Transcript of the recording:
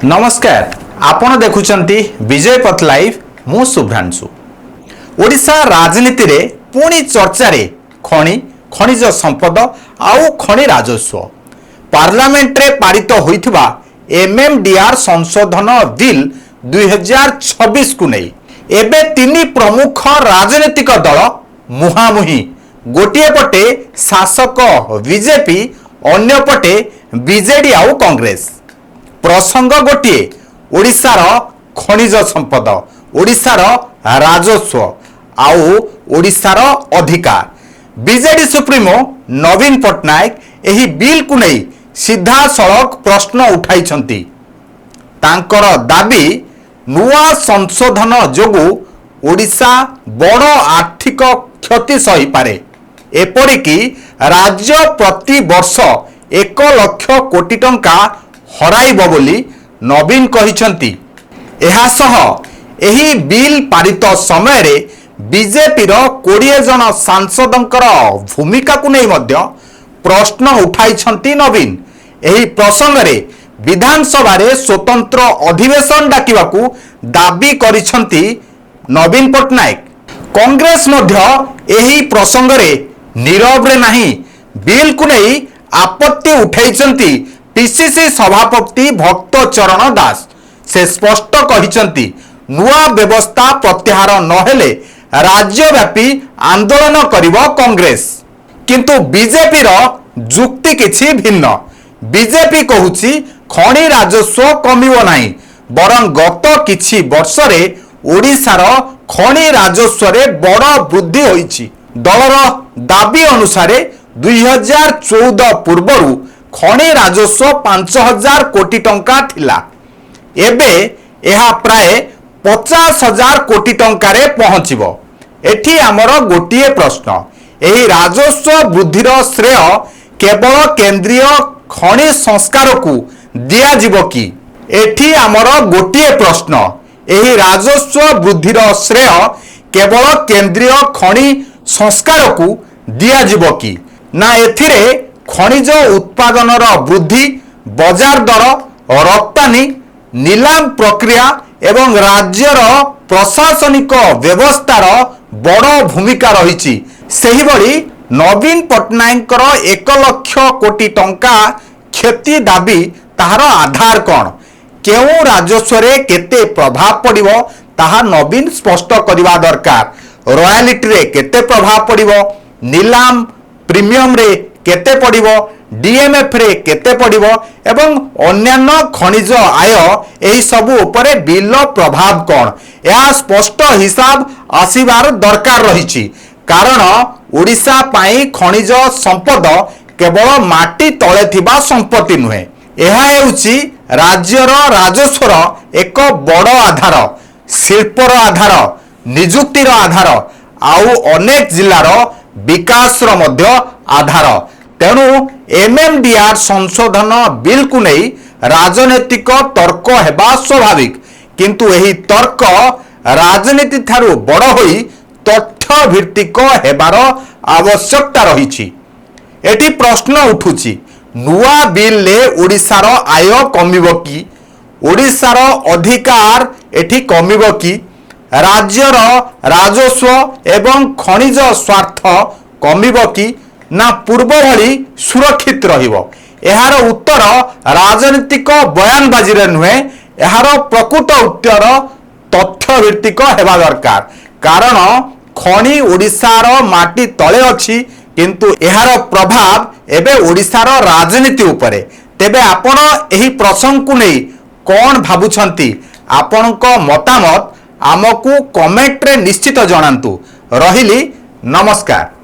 नमस्कार आपण देखुचंती विजय पथ लाइव मु शुभ्रांशु। ओडिशा राजनीति रे पुणी चर्चा रे खनिज संपद आउ खनि राजस्व पार्लियामेंट रे पारित होइथिबा एमएमडीआर संशोधन बिल 2026 को नहीं एबे तीन प्रमुख राजनीतिक दल मुहामुही गोटे पटे शासक बीजेपी अन्य पटे बीजेडी आउ कांग्रेस। प्रसंग गोटे ओडिशार खनिज संपद ओडिशार राजस्व आउ ओडिशार अधिकार। बीजेडी सुप्रीमो नवीन पट्टनायक एही बिल को नहीं सीधा सड़क प्रश्न उठाई तांकर दाबी नुआ संशोधन जोगु ओडिशा बड़ आर्थिक क्षति सही पारे एपरिकी राज्य प्रति वर्ष 1 लाख कोटी टंका हराइब बोली नवीन कहिसंती। एहा सह एही बिल पारित समय रे बीजेपी रो 20 जन सांसदंकर भूमिका को नहीं मध्य प्रश्न उठाइछंती नवीन। एही प्रसंग रे विधानसभा रे स्वतंत्र अधिवेशन डाकिबाकू दाबी करिछंती नवीन पट्टनायक। कांग्रेस मध्य एही प्रसंग रे नीरव रे नहीं बिल को नहीं आपत्ति उठाइछंती पीसीसी सभापति भक्त चरण दास। से स्पष्ट कहिछंती नुआ व्यवस्था प्रत्याहार नहेले राज्यव्यापी आंदोलन करिवो कांग्रेस। किंतु बीजेपी रो जुक्ति किछि भिन्न। बीजेपी कहूछि खनि राजस्व कमिवो नाही बरं गत किछि वर्ष रे ओडिशार खनि राजस्व रे बड़ वृद्धि होइछि। दलर दाबी अनुसार 2014 पूर्वरु खनि राजस्व 5000 कोटी टंका थिला एबे एहा प्राय 50,000 कोटी टंका रे पहुंचिबो। एठी हमर गोटिए प्रश्न एही राजस्व वृद्धिर श्रेय केवल केंद्रीय खनि संस्कार को दिया जिवो कि? एठी हमर गोटिए प्रश्न एही राजस्व वृद्धिर श्रेय केवल केंद्रीय खनि संस्कार को दिया जिवो कि ना एथिरे खनिज उत्पादनर वृद्धि बाजार दर रप्तानी नीलाम प्रक्रिया एवं राज्यर प्रशासनिक व्यवस्थार बड़ भूमिका रही। सेही बड़ी नवीन पट्टनायकर 1 लाख कोटी टंका क्षति दाबी ताहार आधार कौन केउ राजस्व रे केते प्रभाव पड़िबो ताहा नवीन स्पष्ट करिवा दरकार। रॉयल्टी रे केते प्रभाव पड़िबो नीलाम प्रीमियम रे केते पड़िबो डीएमएफ रे केते पड़िबो एवं अन्यान्य खनिज आय एही सबु उपरे बिल प्रभाव कौन या स्पष्ट हिसाब आसीबार दरकार रहिछि। कारण ओडिशा पाई खनिज संपद केवल माटी तळे थिबा संपत्ति नुहे एहा हेउछि राज्यर राजस्वर एक बड़ आधार शिल्पर आधार निजुक्तिर आधार आउ अनेक जिल्लार विकासर मध्य आधार। तेणु एमएमडीआर संशोधन बिल को नहीं राजनीतिक तर्क हेबा स्वाभाविक किंतु एही तर्क राजनीति थारु बड़ होई तथ्य भित्तिक हेबार आवश्यकता रही। एटी प्रश्न उठुछि नुआ बिल ले ओडिशार आय कमिबो कि ओडिशार अधिकार एठी कमिबो कि राज्यर राजस्व एवं खनिज स्वार्थ कमिबो कि ना पूर्व भली सुरक्षित रहिबो? एहार उत्तर राजनीतिक बयानबाजी रे नुहे एहार प्रकृत उत्तर तथ्य भित्तिक हेबा दरकार। कारण खनि ओडिशार माटी तळे अछि किंतु एहार प्रभाव एबे ओडिशार राजनीति उपरे। तेबे आपण एही प्रसंग को नहीं कोन भाबुछंती आपनको मतामत आमकू कमेंट रे निश्चित जणांतु। रहिली नमस्कार।